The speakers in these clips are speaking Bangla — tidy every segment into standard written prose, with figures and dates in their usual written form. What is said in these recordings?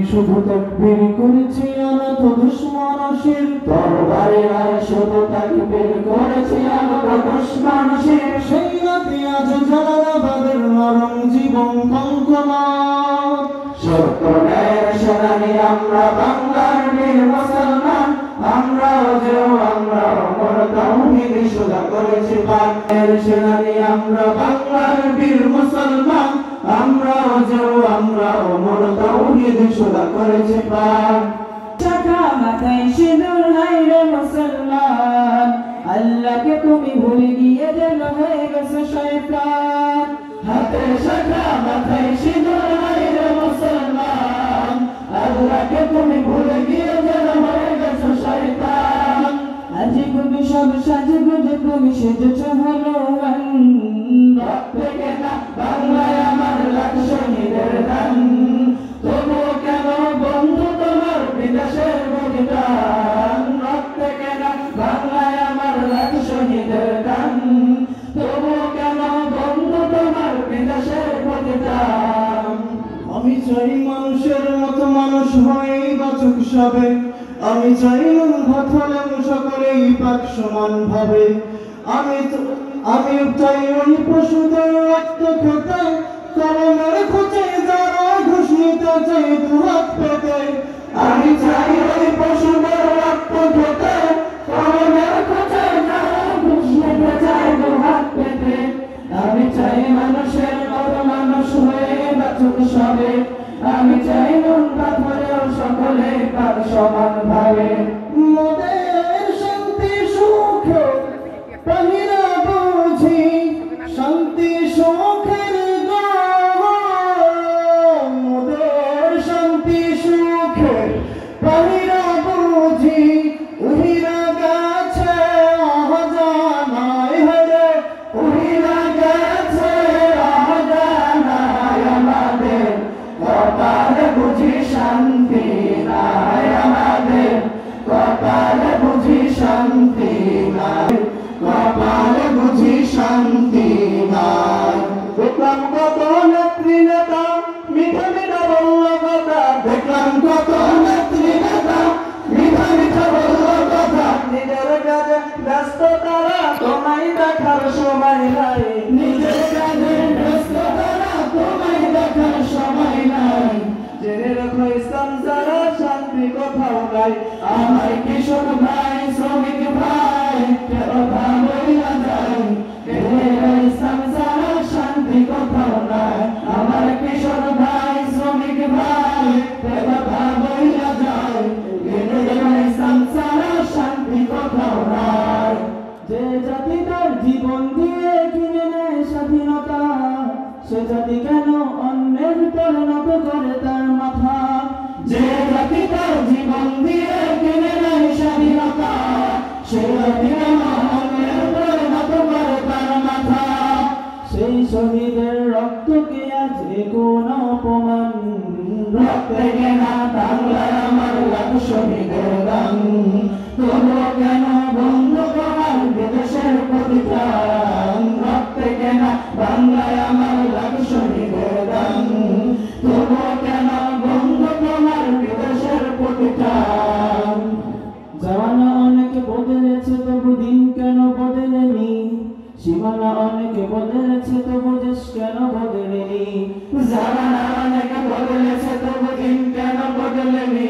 শুধু তাকবীর করেছি অনাথ দুশ্মনশীল তরবারে নয় শুধু তাকবীর করেছি অনাথ দুশ্মনশীল সেই রাতে আজ জালালাবাদের নরম জীবন কঙ্কনাথ সত্য ন্যায়ের সেনানী আমরা বাংলার বীর মুসলমান আমরা অমর তাওহীদ সুধা করেছি পানের সেনানী আমরা বাংলার বীর মুসলমান আমরা অমর তাওহীদ সুধা করেছি পান শাখা মাথায় সিঁদুর নাই রে মুসলমান আল্লাহকে তুমি ভুলে গিয়ে যেন হয়ে গেছে শয়তান হাতে শাখা মাথায় সিঁদুর নাই রে মুসলমান আল্লাহকে তুমি ভুলে গিয়ে যেন হয়ে গেছে শয়তান আজি তুমি সব সাজে গুজে তুমি সেজেছ হনুমান রক্তে কেনা বাংলায় আমার লাখ শহীদের দান তবুও কেন বন্ধু তোমার বিদেশের বলিদান রক্তে কেনা বাংলায় আমার লাখ শহীদের দান তবুও কেন বন্ধু তোমার বিদেশের বলিদান আমি চাই মানুষের মতো মানুষ হয়েই বাঁচুক সবে আমি চাই হলেন সকলেই পাক সমান ভাবে আমি চাই ওই পশুদের রক্ত খেতে কলমের খোঁজে যারা ঘুষ নিতে চাই দুহাত পেতে আমি চাই ওই পশুদের রক্ত খেতে কলমের খোঁজে যারা ঘুষ নিতে চাই দুহাত পেতে আমি চাই মানুষের মতো মানুষ হয়ে বাঁচুক সবে আমি চাই নুন পাথরেও সকলে পাক সমান ভাবে মোদের শান্তি সুখে পাহিরা বুঝি শান্তি সুখের মোদের শান্তি সুখে পাহিরা বুঝি উহিরা গাছে অজানায় হরে উহিরা গাছে অজানায় আমাদের কপালে বুঝি শান্তি নাই আমাদের কপালে বুঝি শান্তি নাই কপালে বুঝি শান্তি নাই দেখলাম কত নেত্রী নেতা মিঠা মিঠা বলল কথা দেখলাম কত নেত্রী নেতা মিঠা মিঠা বলল কথা নিজের কাজে ব্যস্ত তারা তোমায় দেখার সময় নাই নিজের কাজে ব্যস্ত তারা তোমায় দেখার সময় নাই জেনে রাখো ইসলাম ছাড়া শান্তি কোথাও নাই আমার কৃষক ভাই শ্রমিক ভাই কথা বইলা যায় ইসলাম ছাড়া শান্তি কোথাও নাই আমার কৃষক ভাই শ্রমিক ভাই কথা বইলা যায় ইসলাম ছাড়া শান্তি কোথাও নাই যে জাতি তার জীবন দিয়ে কিনে নেয় স্বাধীনতা সে জাতি কেন অন্যের পরিণত করে তার মাথা যে জাতি তার জীবন দিয়ে কিনে নেয় স্বাধীনতা সে জাতি কেন অন্যের পরিণত করে তার মাথা সেই শহীদের রক্তকে আজ কোন অপমান রক্তে কেনা বাংলায় আমার লাখ শহীদের দান তবুও কেন বন্ধু তোমার বিদেশের প্রতিদান রক্তে কেনা বাংলায় আমার লাখ শহীদের দান তবুও কেন বন্ধু তোমার বিদেশের প্রতিদান জামানা অনেক বদলেছে তবু দিন কেন বদলেনি সীমানা অনেক বদলেছে তবু দেশ কেন বদলেনি জামানা অনেক বদলেছে তবু দিন কেন বদলেনি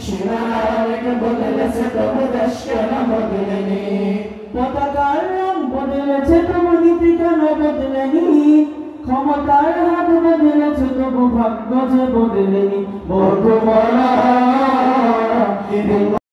সীমানা অনেক বদলেছে তবু দেশ কেন বদলেনি পতাকার রং বদলেছে তবু নীতি কেন বদলেনি ক্ষমতার হাত বদলেছে তবু ভাগ্য যে বদলেনি বন্ধু বলা